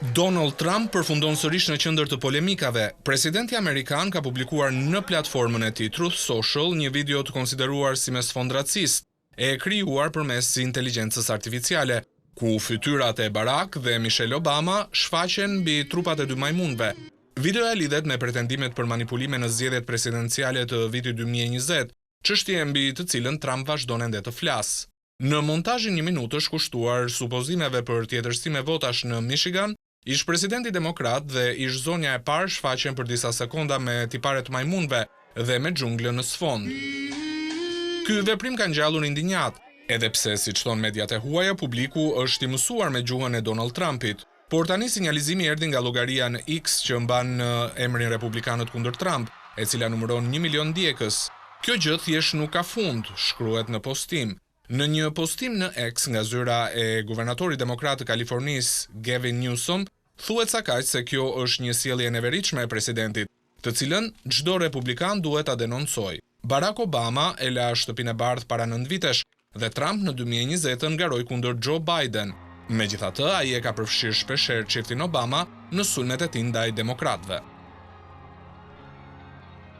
Donald Trump përfundon sërish në qendër të polemikave. Presidenti amerikan ka publikuar në platformën e tij Truth Social një video të konsideruar si mesfond racist, e krijuar përmes inteligjencës artificiale, ku fytyrat e Barack dhe Michelle Obama shfaqen mbi trupat e dy majmunëve. Videoja lidhet me pretendimet për manipulime në zgjedhjet presidenciale të vitit 2020, çështje mbi të cilën Trump vazhdon ende të flasë. Në montazhin 1 minutësh kushtuar supozimeve për tjetërsim e votash në Michigan, ish presidenti demokrat dhe ish zonja e parë shfaqen për disa sekonda me tipare të majmunëve dhe me xhunglën në sfond. Ky veprim ka ngjallur indinjat, edhe pse siç thon mediat e huaja, publiku është i mësuar me gjuhën e Donald Trumpit. Por tani sinjalizimi erdhi nga llogaria në X që mban emrin Republikanët kundër Trump, e cila numëron 1 milion ndjekës. Kjo gjë thjesht nuk ka fund, shkruhet në postim. Në një postim në X nga zyra e guvernatorit demokrat të Kalifornisë, Gavin Newsom, thuhet sa kaq se kjo është një sjellje e neveritshme e presidentit, të cilën çdo republikan duhet ta denoncojë. Barack Obama e la shtëpinë e bardhë para 9 vitesh dhe Trump në 2020 ngaroi kundër Joe Biden. Megjithatë, ai e ka përfshirë shpeshherë çiftin Obama në sulmet e tij ndaj demokratëve.